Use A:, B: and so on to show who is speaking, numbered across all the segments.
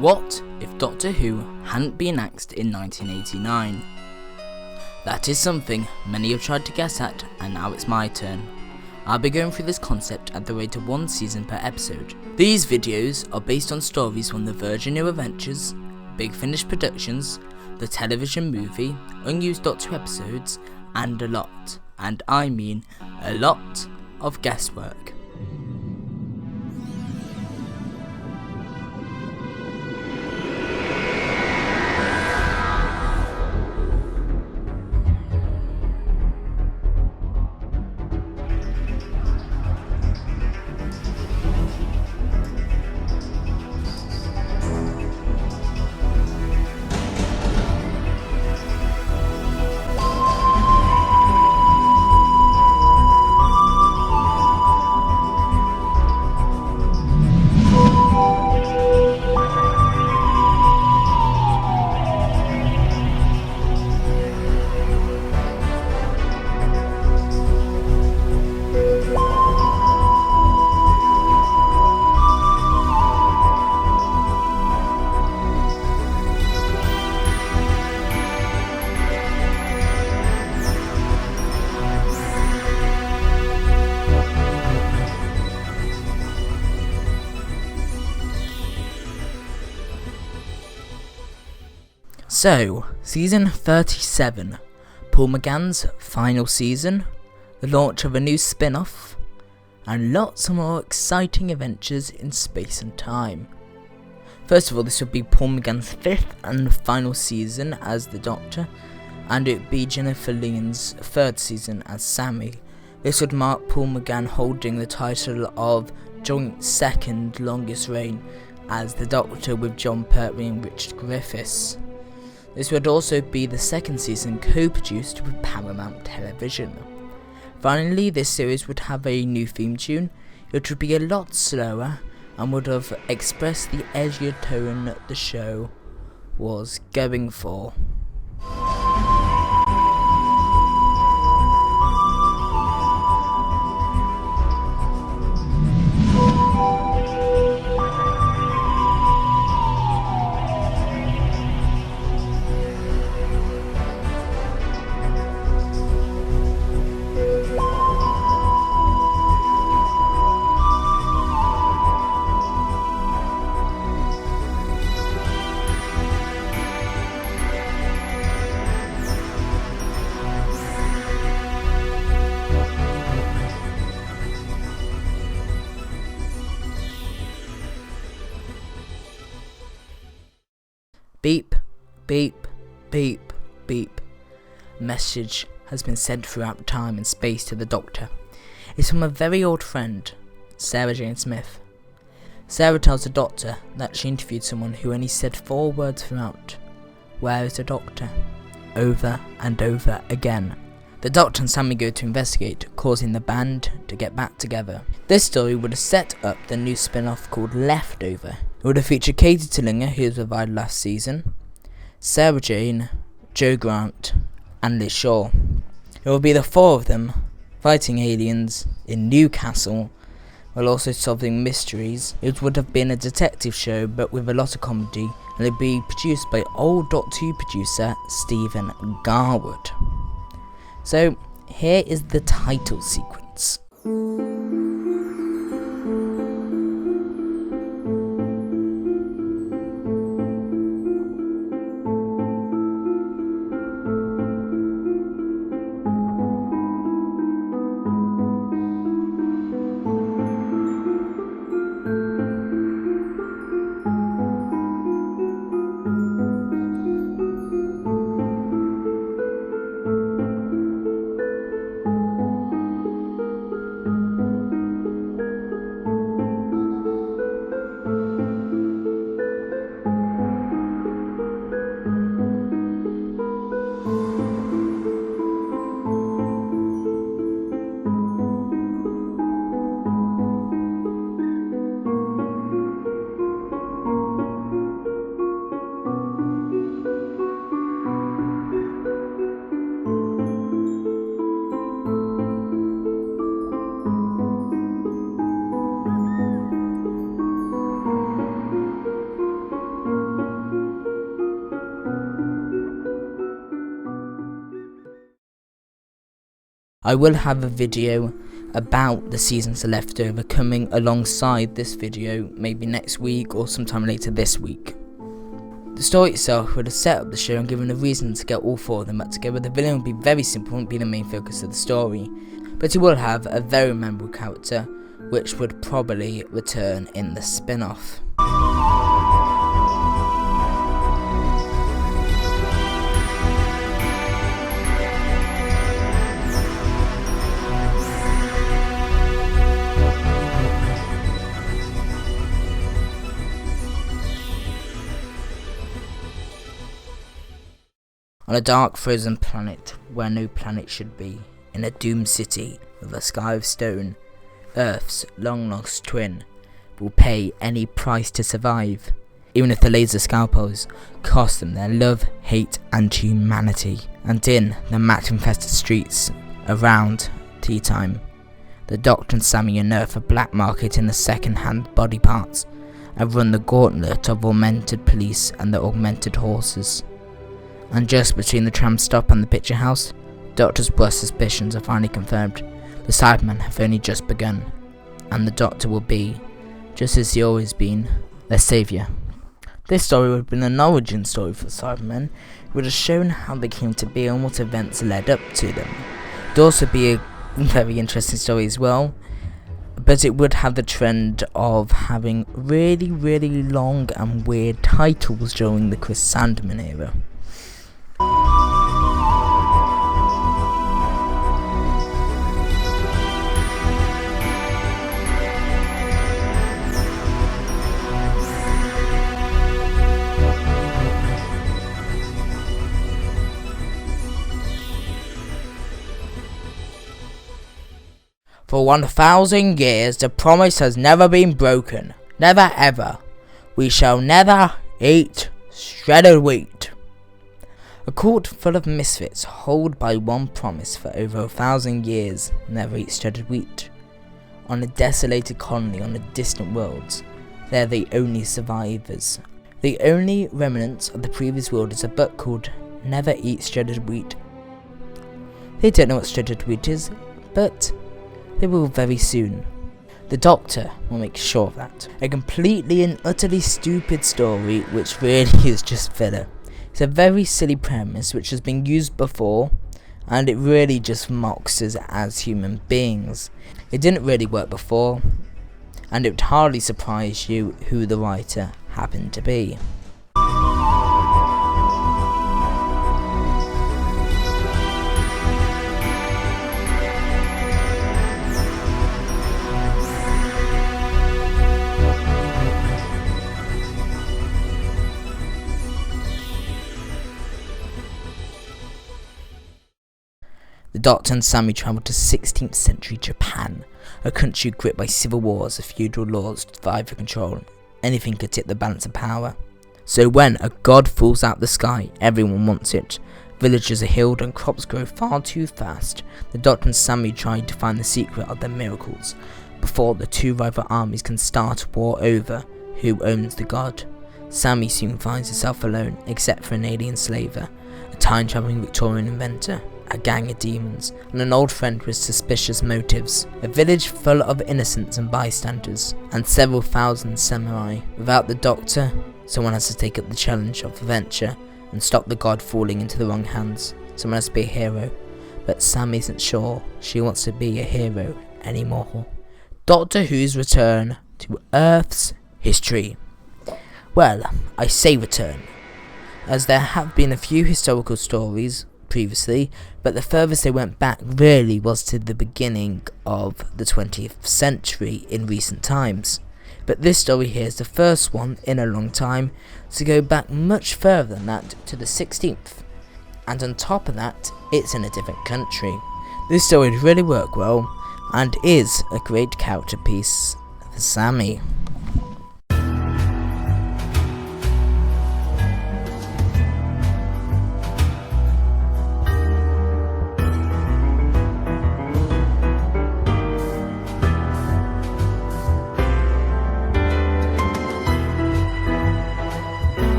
A: What if Doctor Who hadn't been axed in 1989? That is something many have tried to guess at, and now it's my turn. I'll be going through this concept at the rate of 1 season per episode. These videos are based on stories from the Virgin New Adventures, Big Finish Productions, the television movie, unused Doctor Who episodes, and a lot, and I mean a lot, of guesswork. So, season 37, Paul McGann's final season, the launch of a new spin-off, and lots of more exciting adventures in space and time. First of all, this would be Paul McGann's 5th and final season as the Doctor, and it would be Jennifer Lyon's 3rd season as Sammy. This would mark Paul McGann holding the title of joint 2nd longest reign as the Doctor with John Pertwee and Richard Griffiths. This would also be the 2nd season co-produced with Paramount Television. Finally, this series would have a new theme tune. It would be a lot slower and would have expressed the edgier tone the show was going for. Beep, beep, beep, beep. Message has been sent throughout time and space to the Doctor. It's from a very old friend, Sarah Jane Smith. Sarah tells the Doctor that she interviewed someone who only said 4 words throughout. Where is the Doctor? Over and over again. The Doctor and Sammy go to investigate, causing the band to get back together. This story would have set up the new spin-off called Leftover. It would have featured Katie Tillinger, who was revived last season, Sarah Jane, Joe Grant, and Liz Shaw. It would be the 4 of them fighting aliens in Newcastle while also solving mysteries. It would have been a detective show but with a lot of comedy, and it would be produced by old Doctor Who producer Stephen Garwood. So, here is the title sequence. I will have a video about the seasons of Leftover coming alongside this video, maybe next week or sometime later this week. The story itself would have set up the show and given a reason to get all 4 of them back together. The villain would be very simple and be the main focus of the story, but he will have a very memorable character, which would probably return in the spin-off. On a dark frozen planet where no planet should be, in a doomed city with a sky of stone, Earth's long lost twin will pay any price to survive, even if the laser scalpels cost them their love, hate and humanity. And in the mat infested streets around tea time, the Doctor and Sammy unearth a black market in the second-hand body parts and run the gauntlet of augmented police and the augmented horses. And just between the tram stop and the picture house, Doctor's worst suspicions are finally confirmed. The Cybermen have only just begun, and the Doctor will be, just as he always been, their saviour. This story would have been an origin story for the Cybermen. It would have shown how they came to be and what events led up to them. It would also be a very interesting story as well, but it would have the trend of having really long and weird titles during the Chris Sandeman era. For 1,000 years the promise has never been broken. Never ever. We shall never eat shredded wheat. A court full of misfits hold by one promise for over 1,000 years: never eat shredded wheat. On a desolated colony on a distant world, they're the only survivors. The only remnants of the previous world is a book called Never Eat Shredded Wheat. They don't know what shredded wheat is, but they will very soon. The Doctor will make sure of that. A completely and utterly stupid story which really is just filler. It's a very silly premise which has been used before, and it really just mocks us as human beings. It didn't really work before, and it would hardly surprise you who the writer happened to be. The Doctor and Sammy travelled to 16th century Japan, a country gripped by civil wars and feudal laws to vie for control. Anything could tip the balance of power. So when a god falls out the sky, everyone wants it. Villages are healed and crops grow far too fast. The Doctor and Sammy tried to find the secret of their miracles before the two rival armies can start a war over who owns the god. Sammy soon finds herself alone, except for an alien slaver, a time-travelling Victorian inventor, a gang of demons, and an old friend with suspicious motives. A village full of innocents and bystanders, and several thousand samurai. Without the Doctor, someone has to take up the challenge of adventure and stop the god falling into the wrong hands. Someone has to be a hero, but Sam isn't sure she wants to be a hero anymore. Doctor Who's return to Earth's history. Well, I say return, as there have been a few historical stories previously, but the furthest they went back really was to the beginning of the 20th century in recent times. But this story here is the first one in a long time to go back much further than that, to the 16th. And on top of that, it's in a different country. This story would really work well, and is a great character piece for Sammy.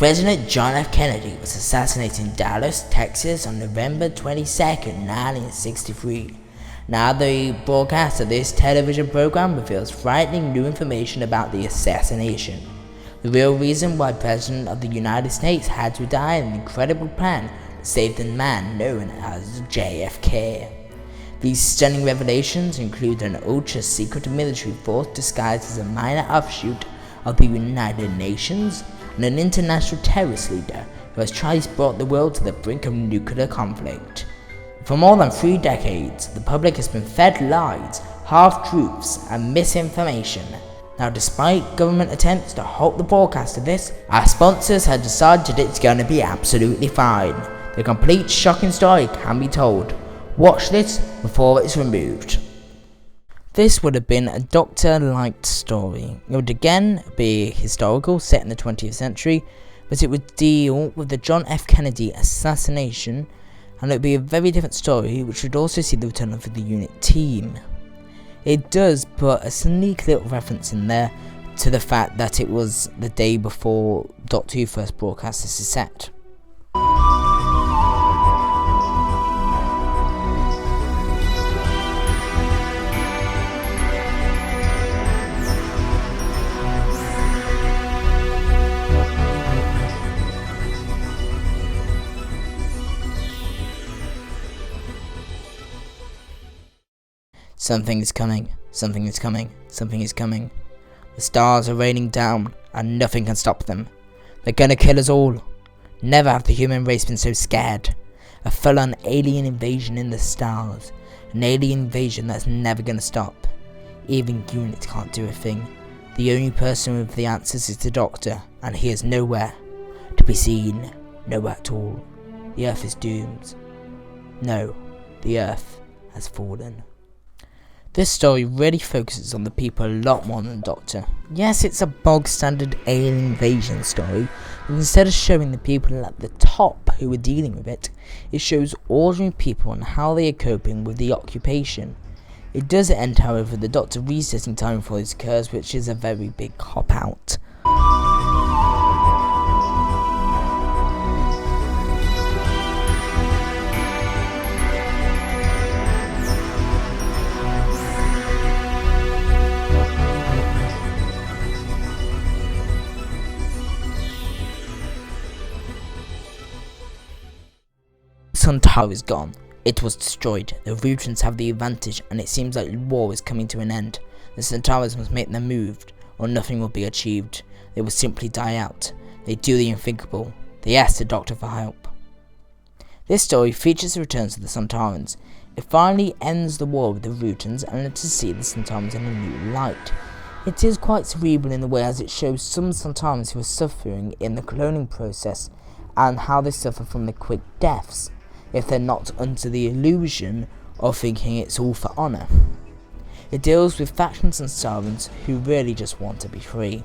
A: President John F. Kennedy was assassinated in Dallas, Texas on November 22nd, 1963. Now the broadcast of this television program reveals frightening new information about the assassination. The real reason why President of the United States had to die in an incredible plan to save the man known as JFK. These stunning revelations include an ultra-secret military force disguised as a minor offshoot of the United Nations, and an international terrorist leader who has twice brought the world to the brink of nuclear conflict. For more than 3 decades, the public has been fed lies, half-truths, and misinformation. Now, despite government attempts to halt the broadcast of this, our sponsors have decided it's going to be absolutely fine. The complete shocking story can be told. Watch this before it's removed. This would have been a Doctor-liked story. It would again be historical, set in the 20th century, but it would deal with the John F. Kennedy assassination, and it would be a very different story, which would also see the return of the unit team. It does put a sneaky little reference in there to the fact that it was the day before Doctor Who first broadcast this is set. Something is coming, something is coming, something is coming. The stars are raining down, and nothing can stop them. They're gonna kill us all. Never have the human race been so scared. A full-on alien invasion in the stars. An alien invasion that's never gonna stop. Even units can't do a thing. The only person with the answers is the Doctor, and he is nowhere to be seen. Nowhere at all. The Earth is doomed. No, the Earth has fallen. This story really focuses on the people a lot more than the Doctor. Yes, it's a bog standard alien invasion story, but instead of showing the people at the top who are dealing with it, it shows ordinary people and how they are coping with the occupation. It does end, however, with the Doctor resetting time before this occurs, which is a very big cop-out. Sun Tower is gone. It was destroyed. The Rutans have the advantage, and it seems like war is coming to an end. The Centaurs must make them move, or nothing will be achieved. They will simply die out. They do the unthinkable. They ask the Doctor for help. This story features the returns of the Centaurans. It finally ends the war with the Rutans and lets us see the Centaurans in a new light. It is quite cerebral in the way as it shows some Centaurans who are suffering in the cloning process and how they suffer from the quick deaths, if they're not under the illusion of thinking it's all for honour. It deals with factions and servants who really just want to be free.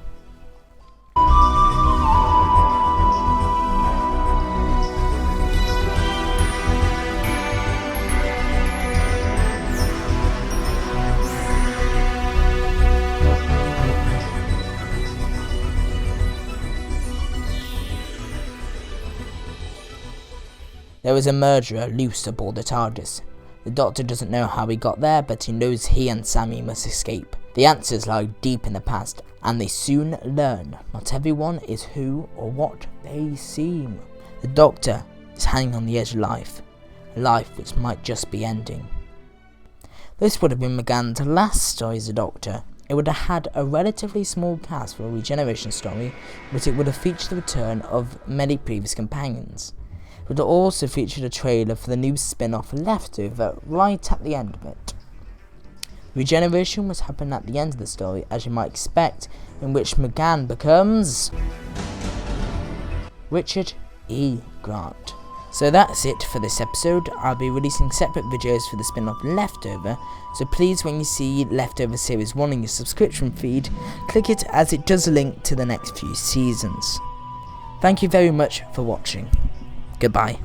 A: There is a murderer loose aboard the TARDIS. The Doctor doesn't know how he got there, but he knows he and Sammy must escape. The answers lie deep in the past, and they soon learn. Not everyone is who or what they seem. The Doctor is hanging on the edge of life, a life which might just be ending. This would have been McGann's last story as a Doctor. It would have had a relatively small cast for a regeneration story, but it would have featured the return of many previous companions. It would have also featured a trailer for the new spin-off Leftover right at the end of it. Regeneration was happening at the end of the story, as you might expect, in which McGann becomes Richard E. Grant. So that's it for this episode. I'll be releasing separate videos for the spin-off Leftover, so please, when you see Leftover Series 1 in your subscription feed, click it as it does link to the next few seasons. Thank you very much for watching. Goodbye.